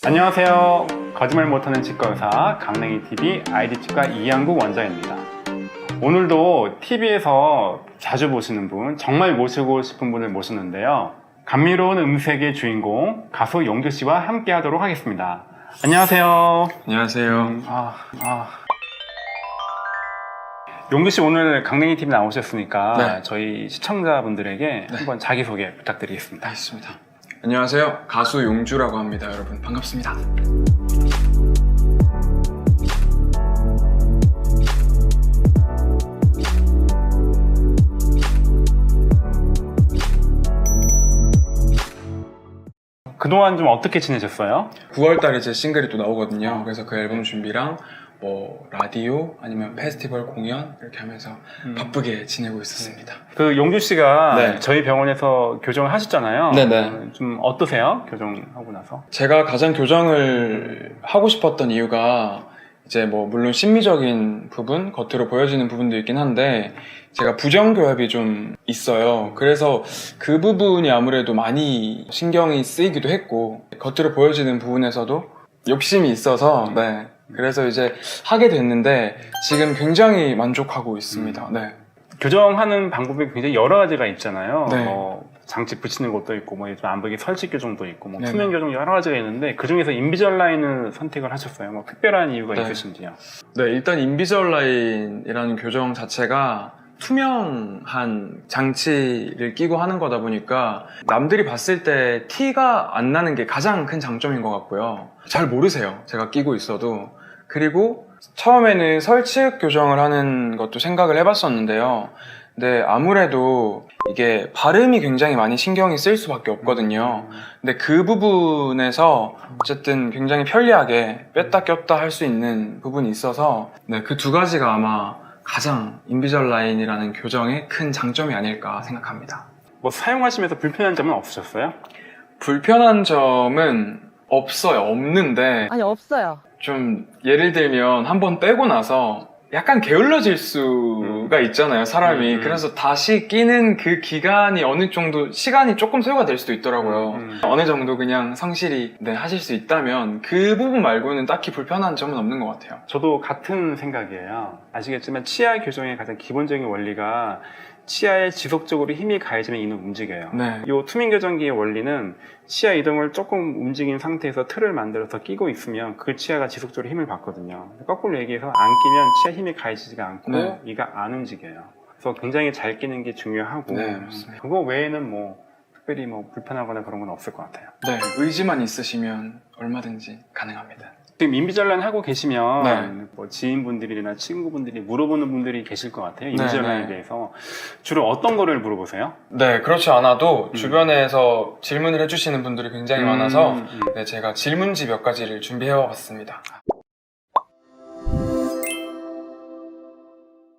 안녕하세요. 거짓말 못하는 치과의사 강냉이TV ID치과 이양국 원장입니다. 오늘도 TV에서 자주 보시는 분, 정말 모시고 싶은 분을 모셨는데요. 감미로운 음색의 주인공 가수 용주씨와 함께 하도록 하겠습니다. 안녕하세요. 안녕하세요. 용주씨 오늘 강냉이TV 나오셨으니까 네. 저희 시청자분들에게 한번 자기소개 부탁드리겠습니다. 알겠습니다. 안녕하세요. 가수 용주라고 합니다. 여러분 반갑습니다. 그동안 좀 어떻게 지내셨어요? 9월달에 제 싱글이 또 나오거든요. 그래서 그 앨범 준비랑 뭐 라디오 아니면 페스티벌 공연 이렇게 하면서 바쁘게 지내고 있었습니다. 그 용주 씨가 네. 저희 병원에서 교정을 하셨잖아요. 네네. 좀 어떠세요? 교정하고 나서? 제가 가장 교정을 하고 싶었던 이유가 이제 뭐 물론 심미적인 부분, 겉으로 보여지는 부분도 있긴 한데 제가 부정교합이 좀 있어요. 그래서 그 부분이 아무래도 많이 신경이 쓰이기도 했고 겉으로 보여지는 부분에서도 욕심이 있어서 네. 그래서 이제 하게 됐는데 지금 굉장히 만족하고 있습니다. 네. 교정하는 방법이 굉장히 여러 가지가 있잖아요. 네. 뭐 장치 붙이는 것도 있고, 뭐 안벽에 설치 교정도 있고, 뭐 네네. 투명 교정 여러 가지가 있는데 그 중에서 인비절라인을 선택을 하셨어요. 뭐 특별한 이유가 네. 있으신지요? 네, 일단 인비절라인이라는 교정 자체가 투명한 장치를 끼고 하는 거다 보니까 남들이 봤을 때 티가 안 나는 게 가장 큰 장점인 것 같고요. 잘 모르세요. 제가 끼고 있어도. 그리고 처음에는 설치흙 교정을 하는 것도 생각을 해봤었는데요. 근데 아무래도 이게 발음이 굉장히 많이 신경이 쓸 수밖에 없거든요. 근데 그 부분에서 어쨌든 굉장히 편리하게 뺐다 꼈다 할 수 있는 부분이 있어서 네, 그 두 가지가 아마 가장 인비절라인이라는 교정의 큰 장점이 아닐까 생각합니다. 뭐 사용하시면서 불편한 점은 없으셨어요? 불편한 점은 없어요. 없는데 아니 없어요. 좀 예를 들면 한번 빼고 나서 약간 게을러질 수가 있잖아요, 사람이. 그래서 다시 끼는 그 기간이 어느 정도 시간이 조금 소요가 될 수도 있더라고요. 어느 정도 그냥 성실히 네, 하실 수 있다면 그 부분 말고는 딱히 불편한 점은 없는 것 같아요. 저도 같은 생각이에요. 아시겠지만 치아 교정의 가장 기본적인 원리가 치아에 지속적으로 힘이 가해지면 이는 움직여요. 네. 이 투명 교정기의 원리는 치아 이동을 조금 움직인 상태에서 틀을 만들어서 끼고 있으면 그 치아가 지속적으로 힘을 받거든요. 거꾸로 얘기해서 안 끼면 치아 힘이 가해지지가 않고 네. 이가 안 움직여요. 그래서 굉장히 잘 끼는 게 중요하고 네, 맞습니다. 그거 외에는 뭐 특별히 뭐 불편하거나 그런 건 없을 것 같아요. 네, 의지만 있으시면 얼마든지 가능합니다. 지금 인비절라인 하고 계시면 네. 뭐 지인분들이나 친구분들이 물어보는 분들이 계실 것 같아요. 네, 인비절라인에 네. 대해서 주로 어떤 거를 물어보세요? 네, 그렇지 않아도 주변에서 질문을 해주시는 분들이 굉장히 많아서 네, 제가 질문지 몇 가지를 준비해 봤습니다.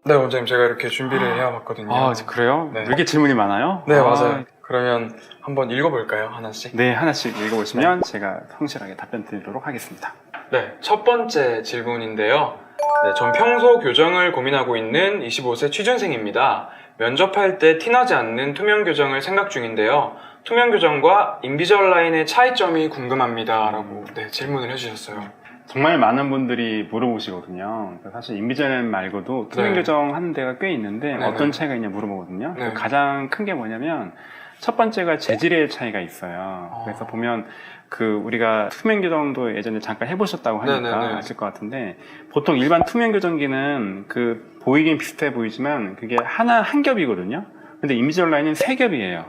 네, 원장님 제가 이렇게 준비를 해왔거든요. 아, 그래요? 네. 왜 이렇게 질문이 많아요? 네, 아, 맞아요. 그러면 한번 읽어볼까요, 하나씩? 네, 하나씩 읽어보시면 제가 성실하게 답변 드리도록 하겠습니다. 네, 첫 번째 질문인데요. 네, 전 평소 교정을 고민하고 있는 25세 취준생입니다. 면접할 때 티나지 않는 투명 교정을 생각 중인데요. 투명 교정과 인비절라인의 차이점이 궁금합니다. 라고 네, 질문을 해주셨어요. 정말 많은 분들이 물어보시거든요. 사실 인비절라인 말고도 투명 네. 교정 하는 데가 꽤 있는데 네, 어떤 네. 차이가 있냐 물어보거든요. 네. 가장 큰 게 뭐냐면 첫 번째가 재질의 차이가 있어요. 그래서 보면 우리가 투명 교정도 예전에 잠깐 해보셨다고 하니까 네네네. 아실 것 같은데 보통 일반 투명 교정기는 보이긴 비슷해 보이지만 그게 한 겹이거든요. 근데 인비절라인은 세 겹이에요.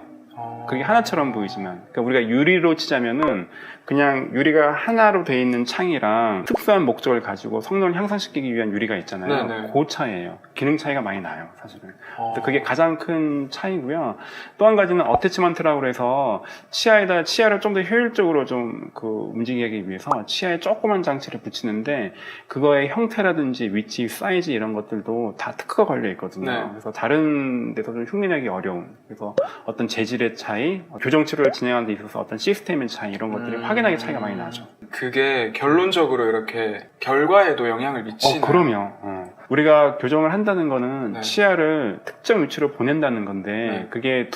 그게 하나처럼 보이지만 그러니까 우리가 유리로 치자면은 그냥 유리가 하나로 돼 있는 창이랑 특수한 목적을 가지고 성능을 향상시키기 위한 유리가 있잖아요. 네네. 그 차이예요. 기능 차이가 많이 나요, 사실은. 근데 그게 가장 큰 차이고요. 또 한 가지는 어태치먼트라고 해서 치아를 좀 더 효율적으로 좀 움직이기 위해서 치아에 조그만 장치를 붙이는데 그거의 형태라든지 위치, 사이즈 이런 것들도 다 특허가 걸려 있거든요. 네. 그래서 다른 데서 좀 흉내내기 어려운. 그래서 어떤 재질의 차이, 교정 치료를 진행하는 데 있어서 어떤 시스템의 차이 이런 것들이 확연하게 차이가 많이 나죠. 그게 결론적으로 이렇게 결과에도 영향을 미치나요? 그럼요. 우리가 교정을 한다는 거는 네. 치아를 특정 위치로 보낸다는 건데 네. 그게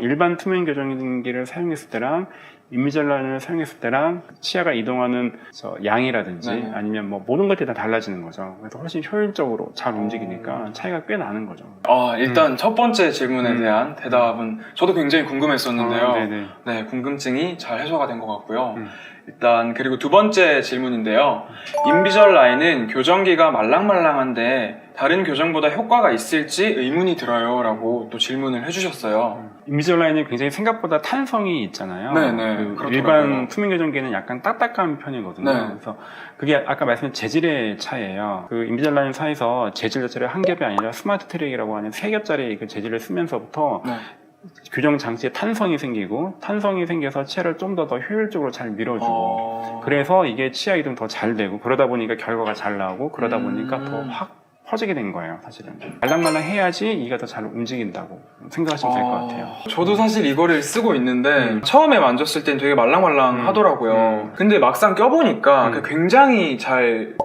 일반 투명 교정기를 사용했을 때랑 인비졸라인을 사용했을 때랑 치아가 이동하는 양이라든지 네. 아니면 뭐 모든 것들이 다 달라지는 거죠. 그래서 훨씬 효율적으로 잘 움직이니까 차이가 꽤 나는 거죠. 일단 첫 번째 질문에 대한 대답은 저도 굉장히 궁금했었는데요. 네네. 네, 궁금증이 잘 해소가 된 것 같고요. 일단 그리고 두 번째 질문인데요. 인비졸라인은 교정기가 말랑말랑한데 다른 교정보다 효과가 있을지 의문이 들어요 라고 또 질문을 해주셨어요. 인비졸라인은 굉장히 생각보다 탄성이 있잖아요. 네네, 그 그렇더라고요. 일반 투명 교정기는 약간 딱딱한 편이거든요. 네. 그래서 그게 아까 말씀드린 재질의 차이예요. 그 인비졸라인 사이에서 재질 자체를 한 겹이 아니라 스마트 트랙이라고 하는 세 겹짜리 그 재질을 쓰면서부터 네. 교정 장치에 탄성이 생기고 탄성이 생겨서 치아를 좀 더 효율적으로 잘 밀어주고 그래서 이게 치아 이동 더 잘 되고 그러다 보니까 결과가 잘 나오고 그러다 보니까 더 확 퍼지게 된 거예요. 사실은 말랑말랑 해야지 이가 더 잘 움직인다고 생각하시면 될 것 같아요. 저도 사실 이거를 쓰고 있는데 처음에 만졌을 땐 되게 말랑말랑 하더라고요. 근데 막상 껴보니까 굉장히 잘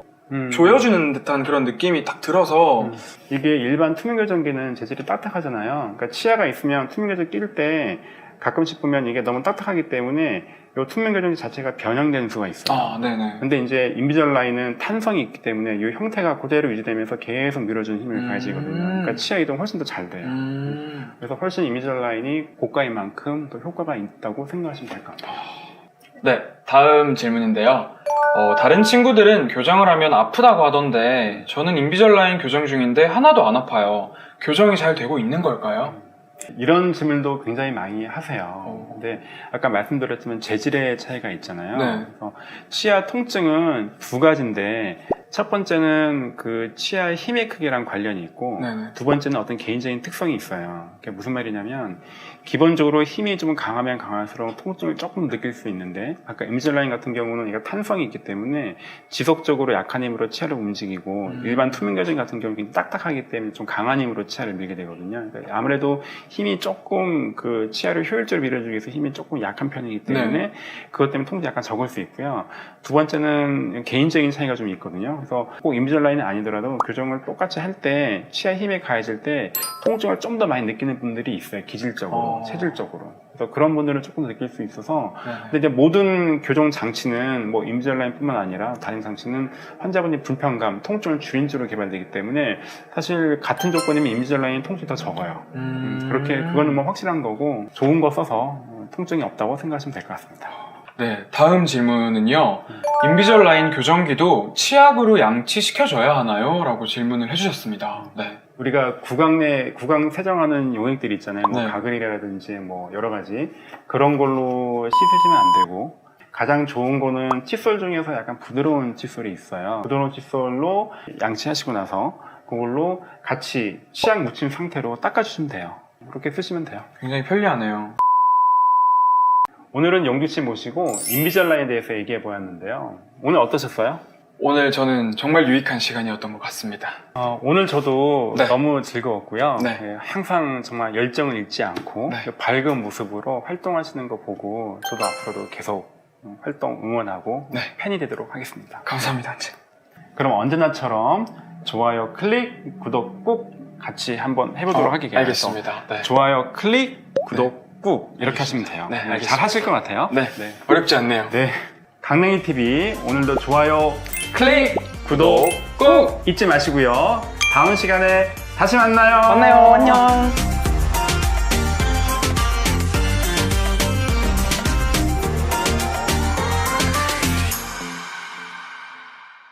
조여주는 듯한 그런 느낌이 딱 들어서 이게 일반 투명 교정기는 재질이 딱딱하잖아요. 그러니까 치아가 있으면 투명 교정 낄 때 가끔씩 보면 이게 너무 딱딱하기 때문에 이 투명 교정기 자체가 변형되는 수가 있어요. 네네. 근데 이제 인비졸라인은 탄성이 있기 때문에 이 형태가 그대로 유지되면서 계속 밀어주는 힘을 가해지거든요. 그러니까 치아 이동 훨씬 더 잘 돼요. 그래서 훨씬 인비졸라인이 고가인 만큼 또 효과가 있다고 생각하시면 될 것 같아요. 네, 다음 질문인데요. 다른 친구들은 교정을 하면 아프다고 하던데 저는 인비졸라인 교정 중인데 하나도 안 아파요. 교정이 잘 되고 있는 걸까요? 이런 질문도 굉장히 많이 하세요. 근데 아까 말씀드렸지만 재질의 차이가 있잖아요. 네. 그래서 치아 통증은 두 가지인데 첫 번째는 그 치아의 힘의 크기랑 관련이 있고 네네. 두 번째는 어떤 개인적인 특성이 있어요. 그게 무슨 말이냐면 기본적으로 힘이 좀 강하면 강할수록 통증을 조금 느낄 수 있는데 아까 인비졸라인 같은 경우는 이거 탄성이 있기 때문에 지속적으로 약한 힘으로 치아를 움직이고 일반 투명 교정 같은 경우는 딱딱하기 때문에 좀 강한 힘으로 치아를 밀게 되거든요. 그러니까 아무래도 힘이 조금 그 치아를 효율적으로 밀어주기 위해서 힘이 조금 약한 편이기 때문에 그것 때문에 통증이 약간 적을 수 있고요. 두 번째는 개인적인 차이가 좀 있거든요. 그래서 꼭 인비졸라인이 아니더라도 교정을 똑같이 할 때 치아 힘이 가해질 때 통증을 좀 더 많이 느끼는 분들이 있어요. 기질적으로, 체질적으로. 그래서 그런 분들은 조금 더 느낄 수 있어서 근데 이제 모든 교정 장치는 뭐 인비졸라인뿐만 아니라 다른 장치는 환자분이 불편감, 통증을 줄인 쪽으로 개발되기 때문에 사실 같은 조건이면 인비졸라인 통증이 더 적어요. 그렇게 그거는 뭐 확실한 거고 좋은 거 써서 통증이 없다고 생각하시면 될 것 같습니다. 네, 다음 질문은요. 인비졸라인 교정기도 치약으로 양치시켜줘야 하나요? 라고 질문을 해주셨습니다. 네. 우리가 구강 세정하는 용액들이 있잖아요. 뭐 네. 가글이라든지 뭐 여러 가지 그런 걸로 씻으시면 안 되고 가장 좋은 거는 칫솔 중에서 약간 부드러운 칫솔이 있어요. 부드러운 칫솔로 양치하시고 나서 그걸로 같이 치약 묻힌 상태로 닦아주시면 돼요. 그렇게 쓰시면 돼요. 굉장히 편리하네요. 오늘은 영규 씨 모시고 인비졸라인에 대해서 얘기해 보았는데요. 오늘 어떠셨어요? 오늘 저는 정말 유익한 시간이었던 것 같습니다. 오늘 저도 네. 너무 즐거웠고요. 네. 예, 항상 정말 열정을 잃지 않고 네. 밝은 모습으로 활동하시는 거 보고 저도 앞으로도 계속 활동 응원하고 네. 팬이 되도록 하겠습니다. 감사합니다. 그럼 언제나처럼 좋아요 클릭, 구독 꾹 같이 한번 해보도록 하겠습니다. 알겠습니다. 네. 좋아요 클릭, 구독 꾹 이렇게 하시면 돼요. 네, 알겠습니다. 잘 하실 것 같아요. 네. 어렵지 않네요. 네. 강냉이 TV 오늘도 좋아요 클릭! 구독 꾹! 잊지 마시고요. 다음 시간에 다시 만나요. 만나요. 안녕.